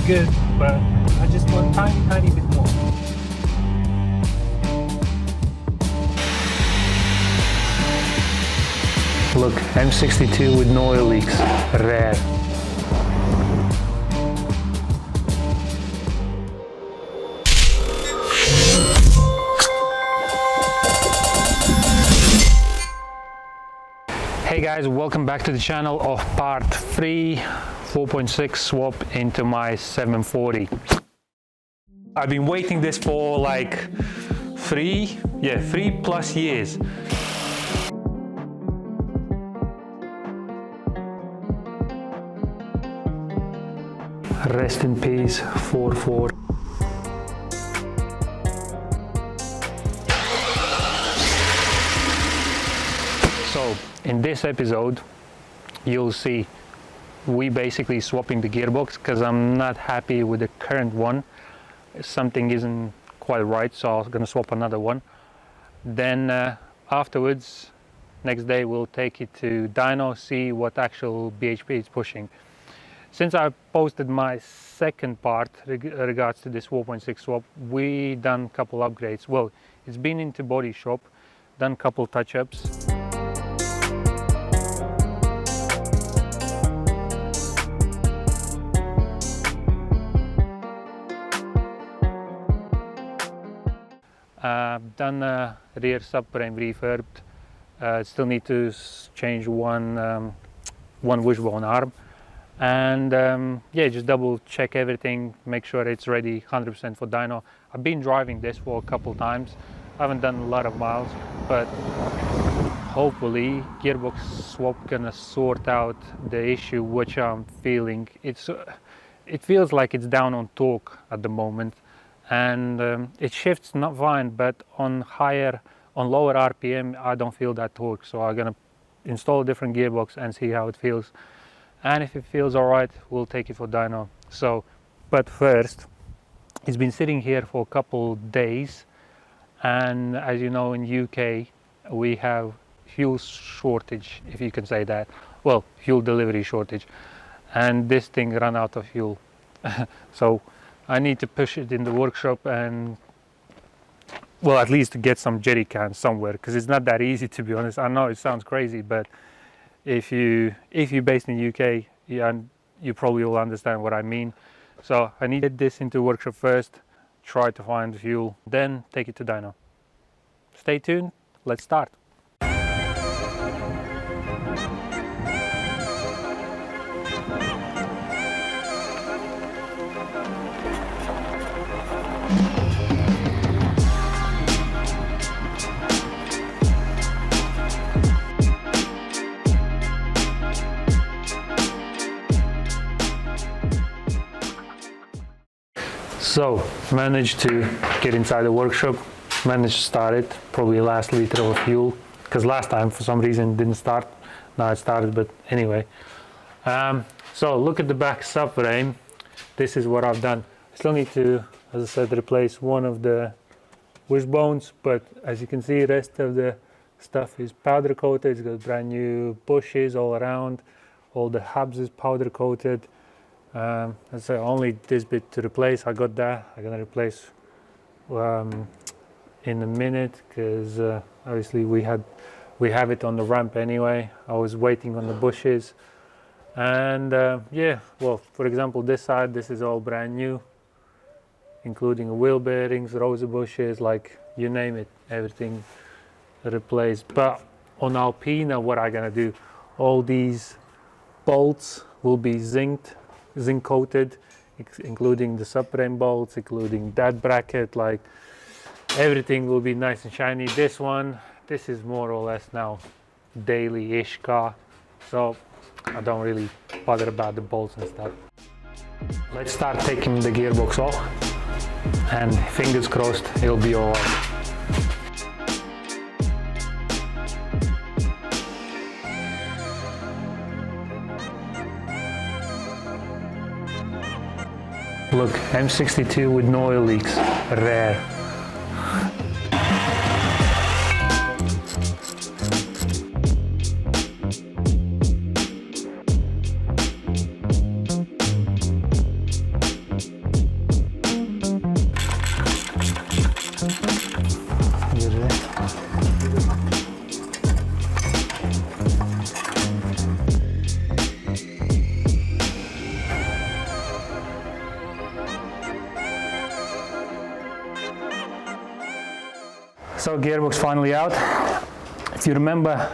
good, but I just want tiny bit more. Look, M62 with no oil leaks, rare. Hey guys, welcome back to the channel of part 3 4.6 swap into my 740. I've been waiting this for like 3+ years. Rest in peace, 4.4. So in this episode you'll see we basically swapping the gearbox because I'm not happy with the current one. Something isn't quite right, so I'm gonna swap another one. Then afterwards, next day we'll take it to Dyno, see what actual BHP it's pushing. Since I posted my second part regards to this 4.6 swap, we done a couple upgrades. Well, it's been into body shop, done a couple touch-ups. Done rear subframe refurbed. Still need to change one wishbone arm, and yeah, just double check everything, make sure it's ready 100% for dyno. I've been driving this for a couple times. I haven't done a lot of miles, but hopefully gearbox swap gonna sort out the issue which I'm feeling. It feels like it's down on torque at the moment, and it shifts not fine, but on lower RPM I don't feel that torque. So I'm gonna install a different gearbox and see how it feels, and if it feels all right, we'll take it for dyno. So, but first, it's been sitting here for a couple days, and as you know, in UK we have fuel shortage, if you can say that. Well, fuel delivery shortage, and this thing ran out of fuel. So I need to push it in the workshop and, well, at least to get some jerry cans somewhere, because it's not that easy, to be honest. I know it sounds crazy, but if you're based in UK, yeah, you probably will understand what I mean. So I need to get this into workshop first, try to find fuel, then take it to dyno. Stay tuned, let's start. So, managed to get inside the workshop, managed to start it, probably last liter of fuel, because last time for some reason it didn't start. Now it started, but anyway. So look at the back subframe. This is what I've done. I still need to, as I said, replace one of the wishbones, but as you can see, the rest of the stuff is powder coated. It's got brand new bushes all around. All the hubs is powder coated. I say only this bit to replace. I got that. I'm gonna replace in a minute, because obviously we have it on the ramp anyway. I was waiting on the bushes, and yeah, well, for example, this side, this is all brand new, including wheel bearings, rows of bushes, like you name it, everything replaced. But on Alpina, what I'm gonna do, all these bolts will be zinc coated, including the subframe bolts, including that bracket, like everything will be nice and shiny. This is more or less now daily-ish car, so I don't really bother about the bolts and stuff. Let's start taking the gearbox off, and fingers crossed it'll be all right. Look, M62 with no oil leaks, rare. So gearbox finally out. If you remember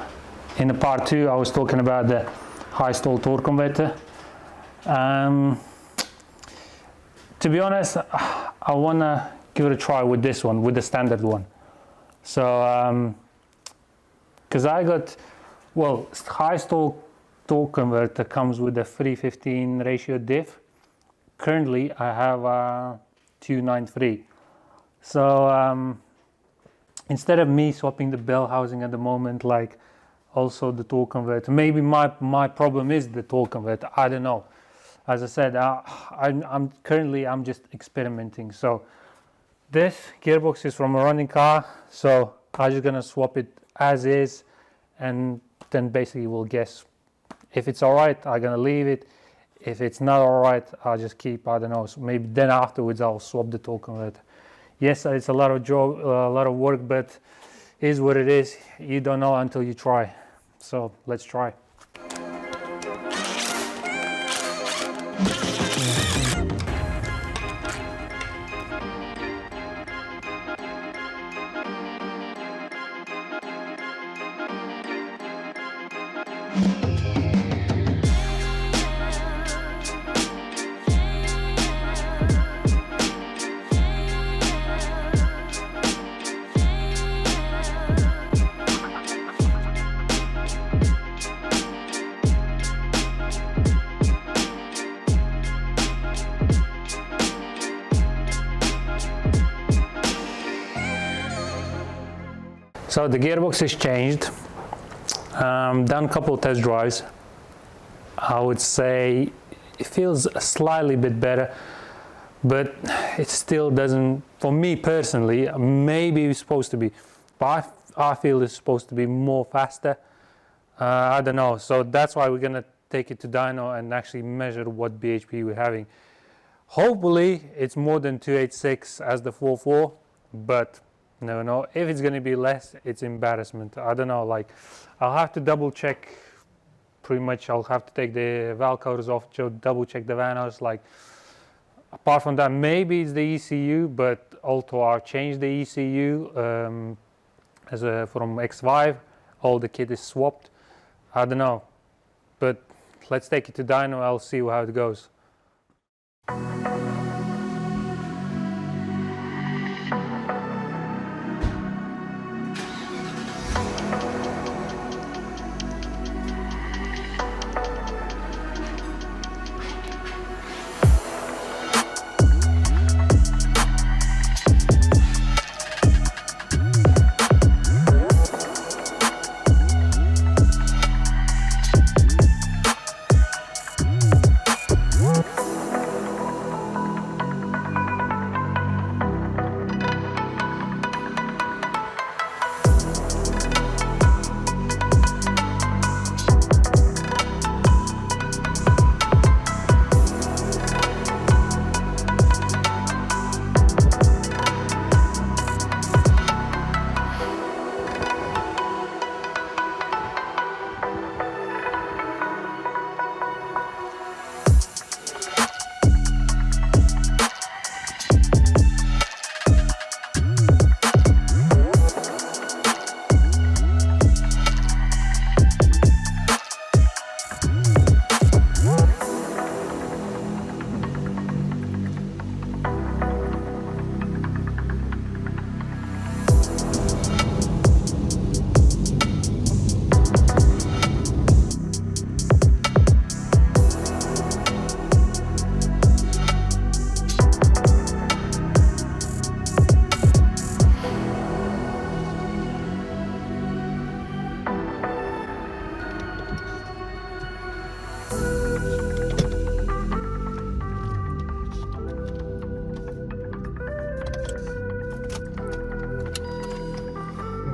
in the part 2 I was talking about the high stall torque converter. To be honest, I want to give it a try with this one, with the standard one. So because I got, well, high stall torque converter comes with a 315 ratio diff. Currently I have a 293. So instead of me swapping the bell housing at the moment, like also the torque converter, maybe my problem is the torque converter, I don't know. As I said, I'm currently just experimenting. So this gearbox is from a running car, so I'm just gonna swap it as is, and then basically we'll guess if it's all right. I'm gonna leave it. If it's not all right, I'll just keep, I don't know, so maybe then afterwards I'll swap the torque converter. Yes, it's a lot of job, a lot of work, but it is what it is. You don't know until you try. So let's try. So the gearbox is changed. Done a couple of test drives. I would say it feels a slightly bit better, but it still doesn't, for me personally, maybe it's supposed to be, but I feel it's supposed to be more faster. I don't know, so that's why we're gonna take it to dyno and actually measure what bhp we're having. Hopefully it's more than 286 as the 4.4, but never know. If it's going to be less, it's embarrassment. I don't know, like I'll have to double check. Pretty much I'll have to take the valve covers off to double check the vanos. Like apart from that, maybe it's the ECU, but also I've changed the ECU from X5. All the kit is swapped. I don't know, but let's take it to dyno. I'll see how it goes.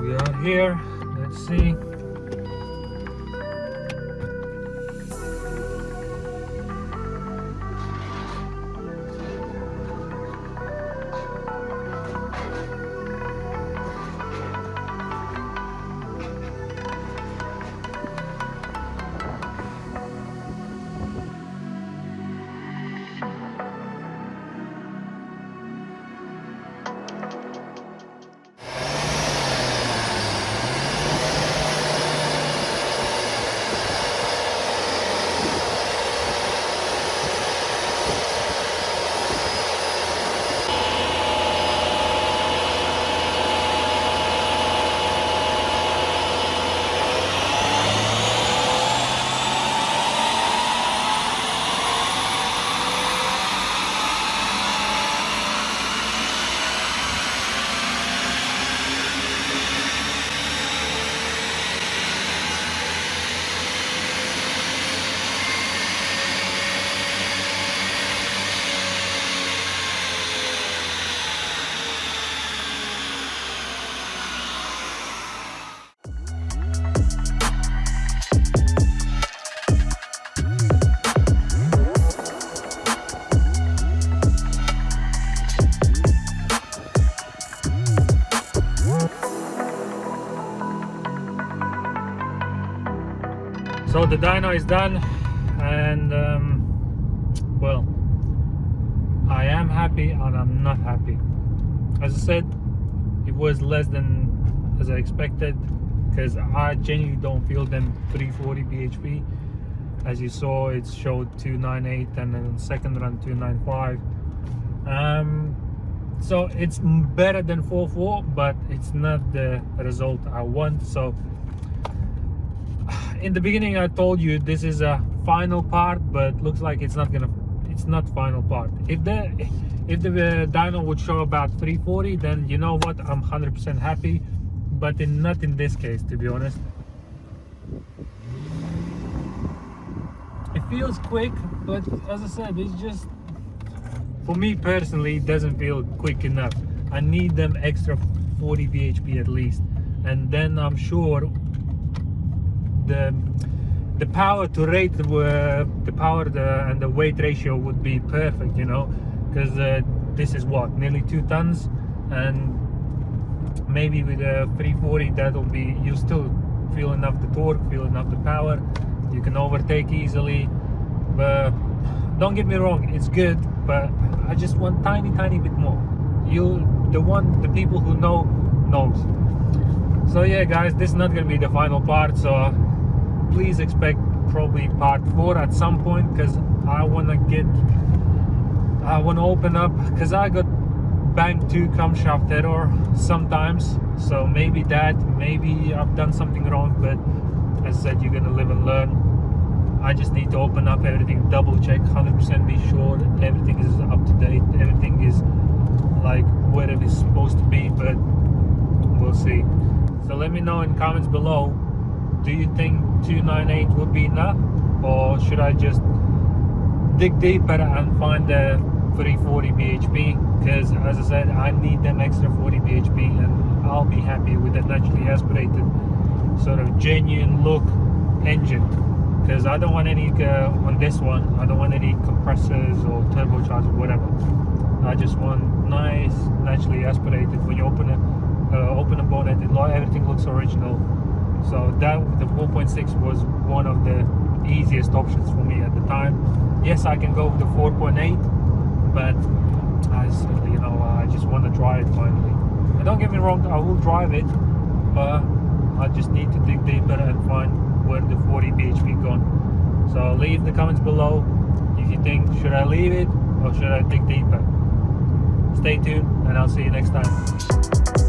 We are here, let's see. dyno is done, and well, I am happy and I'm not happy. As I said, it was less than as I expected, because I genuinely don't feel them 340 bhp. As you saw, it showed 298 and then second run 295. So it's better than 4.4, but it's not the result I want. So in the beginning I told you this is a final part, but looks like it's not final part. If the dyno would show about 340, then you know what, I'm 100% happy, but not in this case, to be honest. It feels quick, but as I said, it's just, for me personally, it doesn't feel quick enough. I need them extra 40 bhp at least, and then I'm sure the power to rate the power and the weight ratio would be perfect, you know, because this is what, nearly 2 tons, and maybe with a 340 that'll be, you still feel enough the torque, feel enough the power, you can overtake easily. But don't get me wrong, it's good, but I just want tiny bit more. The people who knows. So yeah guys, this is not gonna be the final part, so please expect probably part 4 at some point, because I want to open up, because I got bank 2 camshaft error sometimes, so maybe I've done something wrong, but as I said, you're gonna live and learn. I just need to open up everything, double check, 100% be sure that everything is up to date, everything is like where it is supposed to be, but we'll see. So let me know in comments below, do you think 298 would be enough, or should I just dig deeper and find the 340 bhp? Because as I said, I need them extra 40 bhp, and I'll be happy with a naturally aspirated sort of genuine look engine, because I don't want any on this one, I don't want any compressors or turbochargers or whatever. I just want nice naturally aspirated. When you open a bonnet, everything looks original. So that the 4.6 was one of the easiest options for me at the time. Yes, I can go with the 4.8, but I just want to try it finally. And don't get me wrong, I will drive it, but I just need to dig deeper and find where the 40 bhp gone. So leave the comments below if you think, should I leave it or should I dig deeper? Stay tuned, and I'll see you next time.